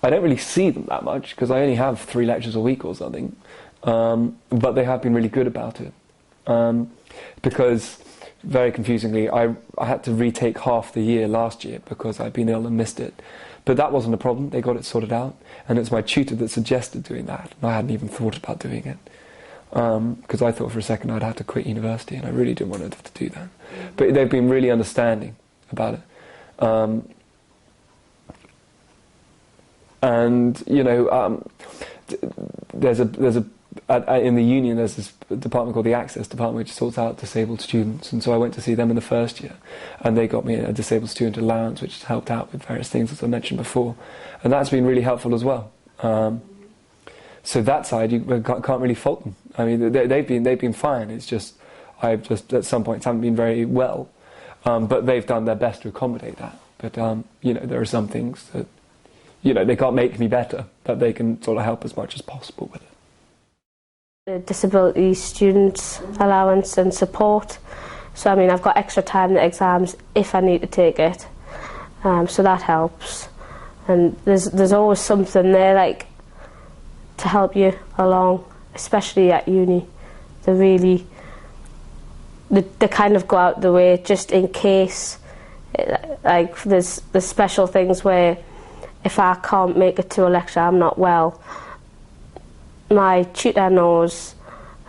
I don't really see them that much because I only have 3 lectures a week or something. But they have been really good about it. Because, very confusingly, I had to retake half the year last year because I'd been ill and missed it. But that wasn't a problem, they got it sorted out. And it's my tutor that suggested doing that, and I hadn't even thought about doing it. Because I thought for a second I'd have to quit university, and I really didn't want to have to do that. But they've been really understanding about it. And, you know, in the union there's this department called the Access Department which sorts out disabled students, and so I went to see them in the first year, and they got me a disabled student allowance which has helped out with various things, as I mentioned before, and that's been really helpful as well. So that side, you can't really fault them. I mean, they've been fine. It's just I've just at some points haven't been very well, but they've done their best to accommodate that. But you know, there are some things that, you know, they can't make me better, but they can sort of help as much as possible with it. The disability student allowance and support. So I mean, I've got extra time in the exams if I need to take it. So that helps. And there's always something there, like, to help you along, especially at uni. They kind of go out the way just in case. Like, there's special things where if I can't make it to a lecture, I'm not well, my tutor knows,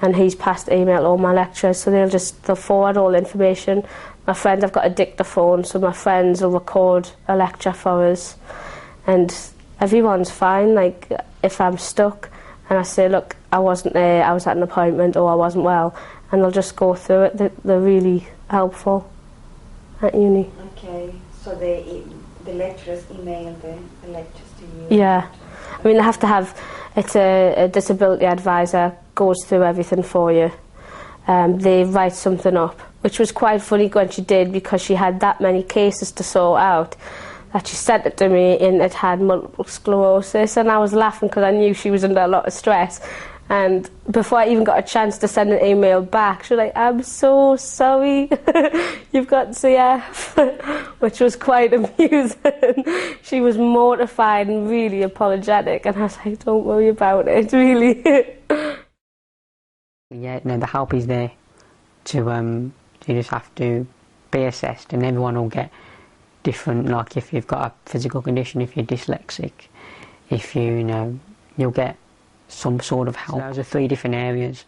and he's passed email all my lectures, so they'll forward all the information. My friends, I've got a dictaphone, so my friends will record a lecture for us, and everyone's fine. Like, if I'm stuck and I say, look, I wasn't there, I was at an appointment, or I wasn't well, and they'll just go through it. They're really helpful at uni. Okay, so the lecturers email the lectures to you? Yeah, I mean, they have to have, it's a disability advisor goes through everything for you. They write something up, which was quite funny when she did, because she had that many cases to sort out that she sent it to me, and it had multiple sclerosis, and I was laughing because I knew she was under a lot of stress. And before I even got a chance to send an email back, she was like, I'm so sorry, you've got CF, which was quite amusing. She was mortified and really apologetic, and I was like, don't worry about it, really. Yeah, no, the help is there to, you just have to be assessed, and everyone will get different, like if you've got a physical condition, if you're dyslexic, if you know, you'll get some sort of help. So those are 3 different areas.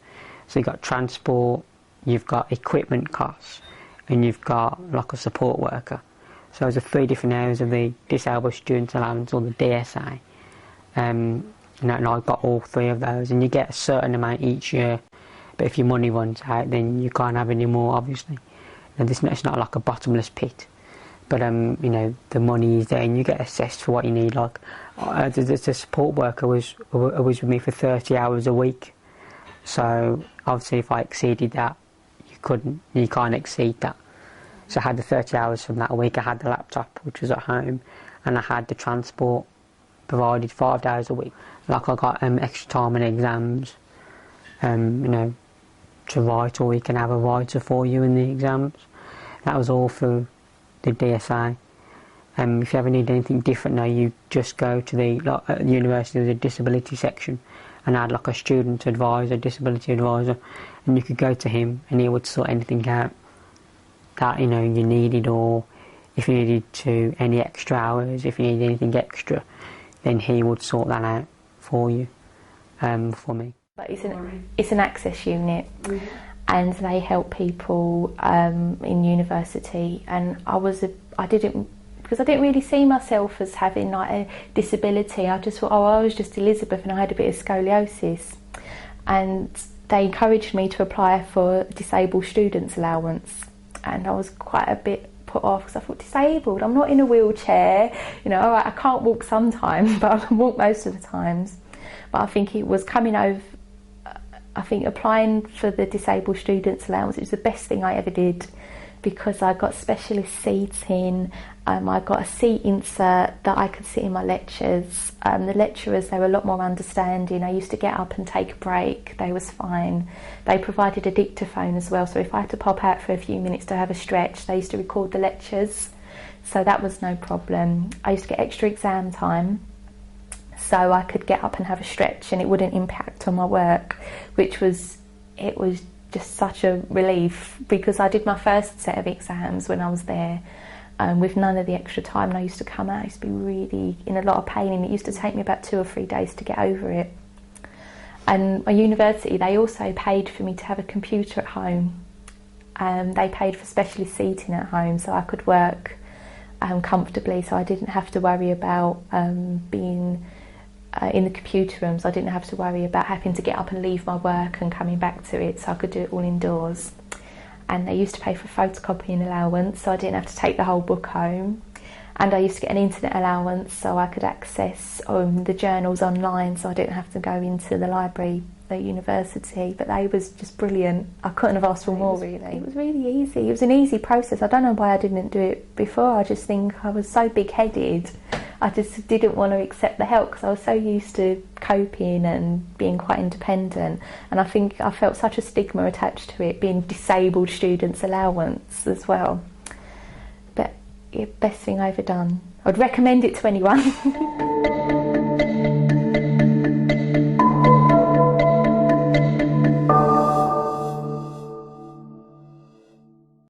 So you've got transport, you've got equipment costs, and you've got like a support worker. So those are 3 different areas of the Disabled Student Allowance, or the DSA. And I've got all 3 of those, and you get a certain amount each year, but if your money runs out, then you can't have any more, obviously. And it's not like a bottomless pit. But you know, the money is there, and you get assessed for what you need. Like, the support worker was with me for 30 hours a week. So obviously, if I exceeded that, you can't exceed that. So I had the 30 hours from that week. I had the laptop, which was at home, and I had the transport provided 5 days a week. Like, I got extra time in exams, you know, to write, or we can have a writer for you in the exams. That was all through the DSA. If you ever need anything different now, you just go to the university, there's a disability section, and add like a student advisor, disability advisor, and you could go to him and he would sort anything out that, you know, you needed, or if you needed any extra hours, if you needed anything extra, then he would sort that out for you, for me. But it's an access unit. Mm-hmm. And they help people in university, and I didn't really see myself as having like a disability. I just thought, oh, I was just Elizabeth and I had a bit of scoliosis, and they encouraged me to apply for disabled students allowance, and I was quite a bit put off because I thought, disabled, I'm not in a wheelchair, you know, alright, I can't walk sometimes, but I can walk most of the times. But I think it was coming over, I think applying for the disabled students allowance, it was the best thing I ever did, because I got specialist seating, I got a seat insert that I could sit in my lectures. The lecturers, they were a lot more understanding. I used to get up and take a break, they was fine. They provided a dictaphone as well, so if I had to pop out for a few minutes to have a stretch, they used to record the lectures, so that was no problem. I used to get extra exam time, so I could get up and have a stretch and it wouldn't impact on my work, it was just such a relief, because I did my first set of exams when I was there with none of the extra time, and I used to come out, I used to be really in a lot of pain, and it used to take me about 2 or 3 days to get over it. And my university, they also paid for me to have a computer at home. They paid for specialist seating at home so I could work comfortably, so I didn't have to worry about being in the computer rooms. I didn't have to worry about having to get up and leave my work and coming back to it, so I could do it all indoors. And they used to pay for photocopying allowance, so I didn't have to take the whole book home. And I used to get an internet allowance, so I could access the journals online, so I didn't have to go into the library at university. But they was just brilliant. I couldn't have asked for more, really. It was really easy. It was an easy process. I don't know why I didn't do it before. I just think I was so big-headed. I just didn't want to accept the help because I was so used to coping and being quite independent. And I think I felt such a stigma attached to it, being disabled students' allowance as well. But best thing I ever done. I'd recommend it to anyone.